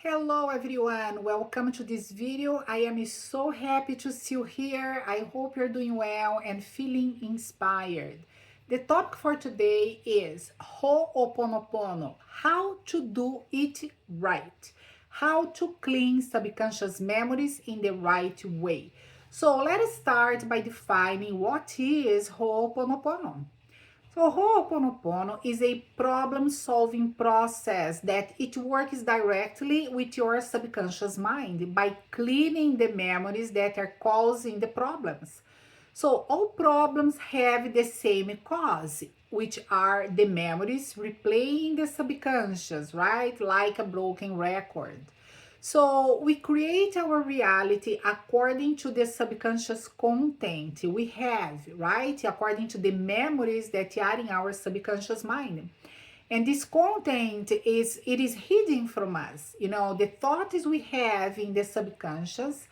Hello everyone, welcome to this video. I am so happy to see you here. I hope you're doing well and feeling inspired. The topic for today is Ho'oponopono, how to do it right, how to clean subconscious memories in the right way. So let us start by defining what is Ho'oponopono. So Ho'oponopono is a problem-solving process that it works directly with your subconscious mind by cleaning the memories that are causing the problems. So all problems have the same cause, which are the memories replaying the subconscious, right? Like a broken record. So we create our reality according to the subconscious content we have, right? According to the memories that are in our subconscious mind. And this content is hidden from us. The thoughts we have in the subconscious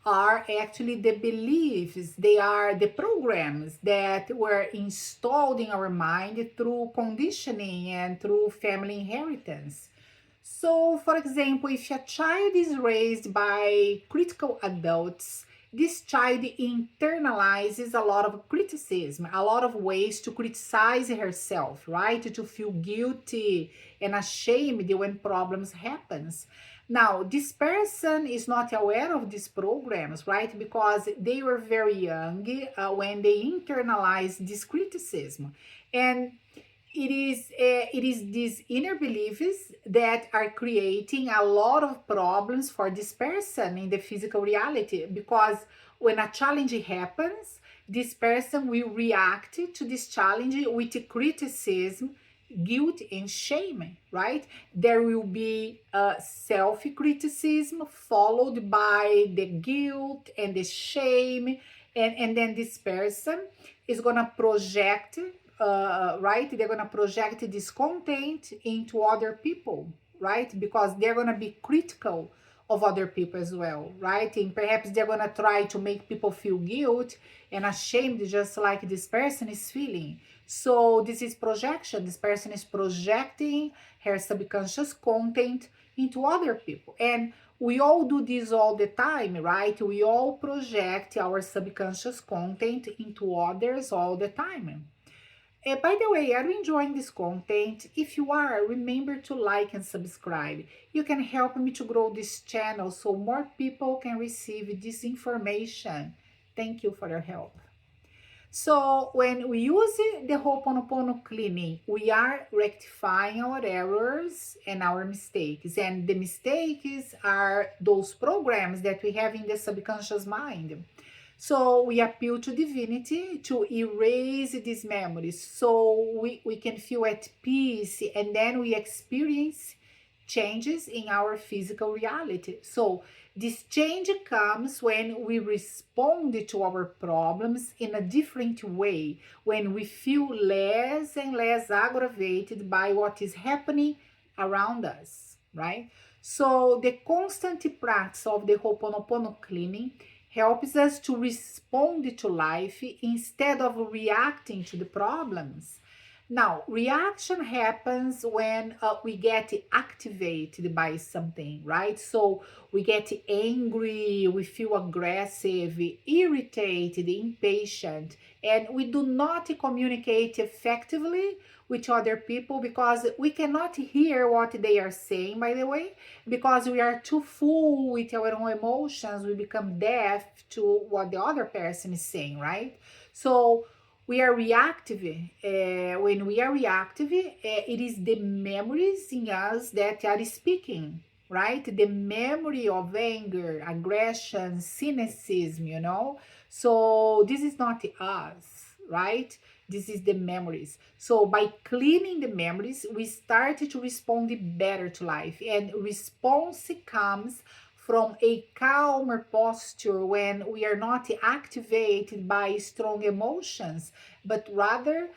are actually the beliefs, they are the programs that were installed in our mind through conditioning and through family inheritance. So, for example, if a child is raised by critical adults, this child internalizes a lot of criticism, a lot of ways to criticize herself, right? To feel guilty and ashamed when problems happens. Now, this person is not aware of these programs, right? Because they were very young when they internalized this criticism. And it is these inner beliefs that are creating a lot of problems for this person in the physical reality, because when a challenge happens, this person will react to this challenge with criticism, guilt, and shame, right? There will be self-criticism followed by the guilt and the shame, and then this person is gonna project, right? They're gonna project this content into other people, right? Because they're gonna be critical of other people as well, right? And perhaps they're gonna try to make people feel guilt and ashamed, just like this person is feeling. So this is projection. This person is projecting her subconscious content into other people. And we all do this all the time, right? We all project our subconscious content into others all the time. By the way, are you enjoying this content? If you are, remember to like and subscribe. You can help me to grow this channel so more people can receive this information. Thank you for your help. So when we use the Ho'oponopono cleaning, we are rectifying our errors and our mistakes. And the mistakes are those programs that we have in the subconscious mind. So we appeal to divinity to erase these memories so we can feel at peace, and then we experience changes in our physical reality. So this change comes when we respond to our problems in a different way, when we feel less and less aggravated by what is happening around us, right? So the constant practice of the Ho'oponopono cleaning helps us to respond to life instead of reacting to the problems. Now, reaction happens when we get activated by something, right? So we get angry, we feel aggressive, irritated, impatient, and we do not communicate effectively with other people because we cannot hear what they are saying, by the way, because we are too full with our own emotions. We become deaf to what the other person is saying, right? So we are reactive. When we are reactive, it is the memories in us that are speaking, right? The memory of anger, aggression, cynicism. So this is not us, right? This is the memories. So by cleaning the memories, we start to respond better to life. And response comes from a calmer posture when we are not activated by strong emotions, but rather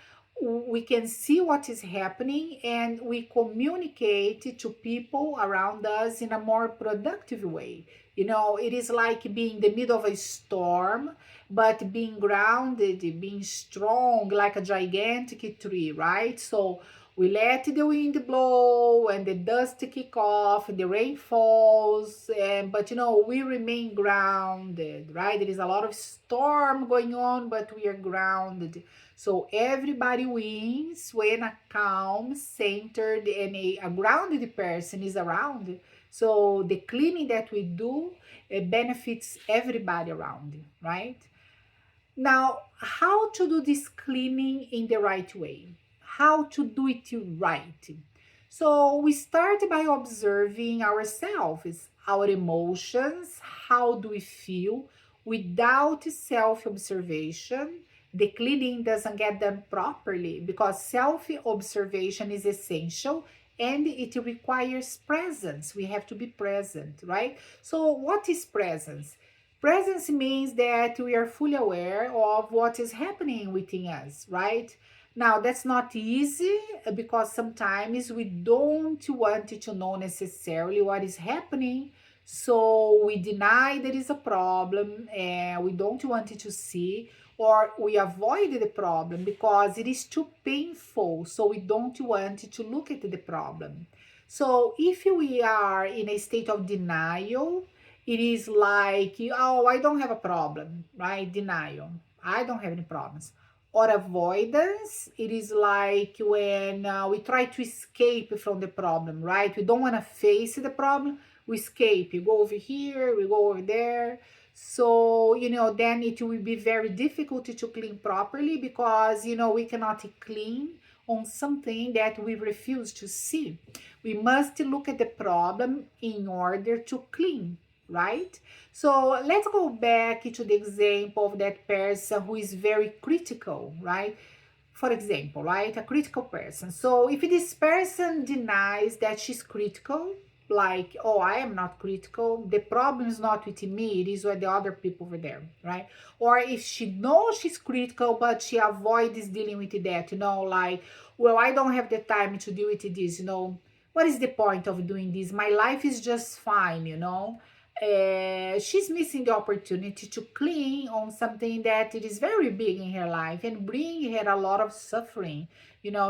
we can see what is happening and we communicate to people around us in a more productive way. It is like being in the middle of a storm, but being grounded, being strong like a gigantic tree, right? So we let the wind blow when the dust kick off, the rain falls, and but we remain grounded, right? There is a lot of storm going on, but we are grounded. So everybody wins when a calm, centered, and a grounded person is around. So the cleaning that we do, it benefits everybody around, right? Now, how to do this cleaning in the right way? How to do it right? So we start by observing ourselves, our emotions, how do we feel? Without self-observation, the cleaning doesn't get done properly because self-observation is essential and it requires presence. We have to be present, right? So what is presence? Presence means that we are fully aware of what is happening within us, right? Now, that's not easy because sometimes we don't want to know necessarily what is happening. So we deny there is a problem and we don't want to see, or we avoid the problem because it is too painful. So we don't want to look at the problem. So if we are in a state of denial, it is like, oh, I don't have a problem, right? Denial. I don't have any problems. Or avoidance, it is like when we try to escape from the problem, right? We don't want to face the problem, we escape. We go over here, we go over there. So, then it will be very difficult to clean properly because, we cannot clean on something that we refuse to see. We must look at the problem in order to clean, right? So let's go back to the example of that person who is very critical, right? For example, right, a critical person. So if this person denies that she's critical, like, oh, I am not critical, the problem is not with me, it is with the other people over there, right? Or if she knows she's critical but she avoids dealing with that, like, well, I don't have the time to deal with this, what is the point of doing this? My life is just fine, she's missing the opportunity to clean on something that it is very big in her life and bring her a lot of suffering.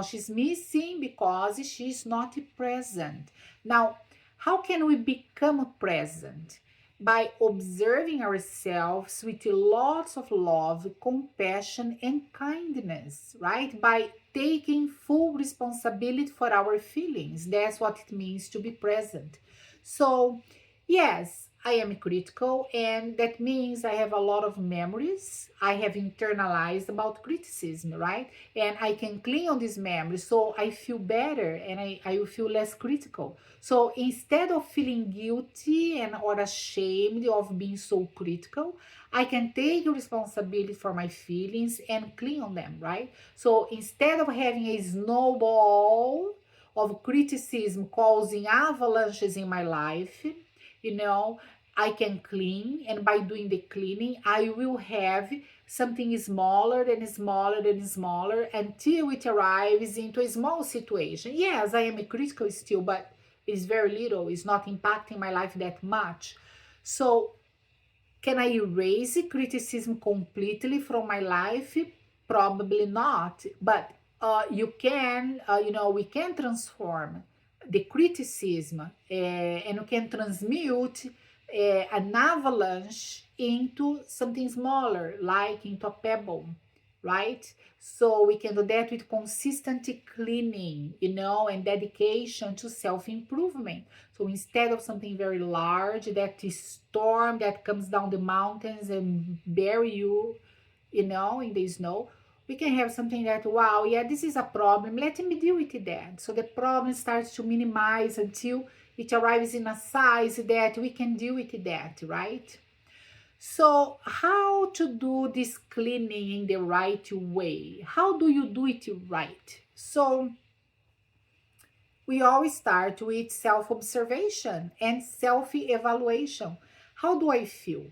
She's missing because she's not present. Now, how can we become present? By observing ourselves with lots of love, compassion, and kindness, right? By taking full responsibility for our feelings. That's what it means to be present. So, yes, I am critical, and that means I have a lot of memories I have internalized about criticism, right? And I can clean on these memories so I feel better and I will feel less critical. So instead of feeling guilty and or ashamed of being so critical, I can take responsibility for my feelings and clean on them, right? So instead of having a snowball of criticism causing avalanches in my life, you know, I can clean, and by doing the cleaning, I will have something smaller and smaller and smaller until it arrives into a small situation. Yes, I am critical still, but it's very little, it's not impacting my life that much. So, can I erase criticism completely from my life? Probably not, but we can transform the criticism and we can transmute an avalanche into something smaller, like into a pebble, right? So we can do that with consistent cleaning, and dedication to self-improvement. So instead of something very large, that is storm that comes down the mountains and bury you, in the snow, we can have something that, wow, yeah, this is a problem. Let me deal with that. So the problem starts to minimize until it arrives in a size that we can deal with that, right? So how to do this cleaning in the right way? How do you do it right? So we always start with self-observation and self-evaluation. How do I feel?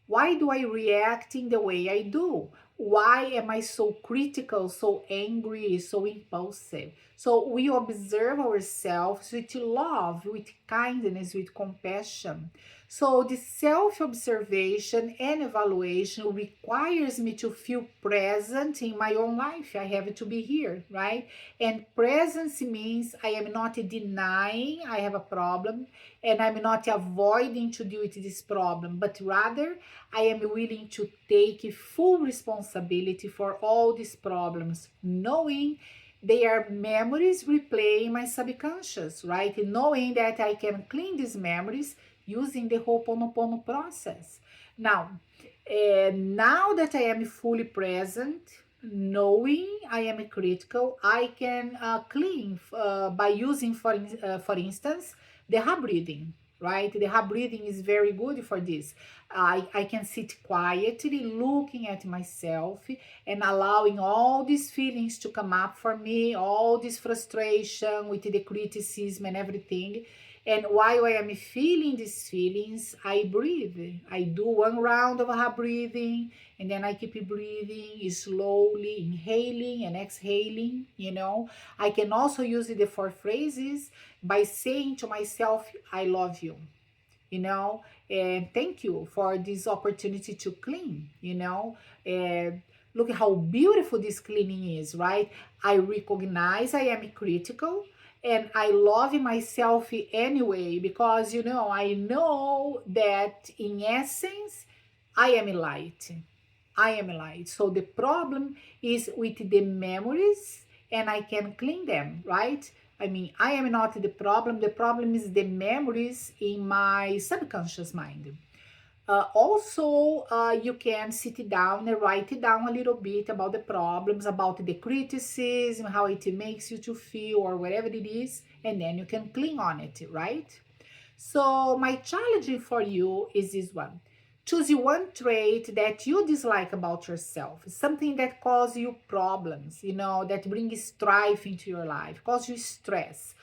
Why do I react in the way I do? Why am I so critical, so angry, so impulsive? So we observe ourselves with love, with kindness, with compassion. So the self-observation and evaluation requires me to feel present in my own life. I have to be here, right? And presence means I am not denying I have a problem, and I'm not avoiding to deal with this problem, but rather I am willing to take full responsibility for all these problems, knowing they are memories replaying my subconscious, right? Knowing that I can clean these memories using the Ho'oponopono process. Now that I am fully present, knowing I am critical, I can clean by using, for instance, the Ha breathing, right? The Ha breathing is very good for this. I can sit quietly looking at myself and allowing all these feelings to come up for me, all this frustration with the criticism and everything. And while I am feeling these feelings, I breathe. I do one round of Ha breathing, and then I keep breathing slowly, inhaling and exhaling. I can also use the 4 phrases by saying to myself, I love you, and thank you for this opportunity to clean, and look how beautiful this cleaning is, right? I recognize I am critical, and I love myself anyway, because I know that in essence I am light. I am light. So the problem is with the memories, and I can clean them, right? I mean, I am not the problem. The problem is the memories in my subconscious mind. Also, you can sit down and write it down a little bit about the problems, about the criticism, how it makes you to feel, or whatever it is, and then you can clean on it, right? So my challenge for you is this one. Choose one trait that you dislike about yourself, something that causes you problems, that brings strife into your life, cause you stress.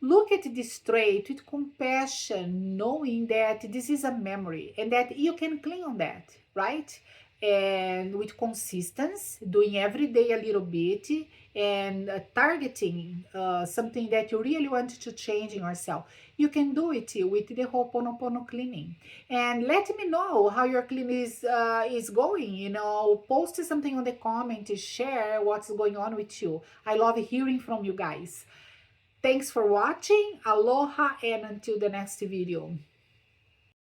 Look at this trait with compassion, knowing that this is a memory and that you can clean on that, right? And with consistency, doing every day a little bit, and targeting something that you really want to change in yourself. You can do it with the Ho'oponopono cleaning. And let me know how your cleaning is going. Post something on the comment, share what's going on with you. I love hearing from you guys. Thanks for watching. Aloha, and until the next video.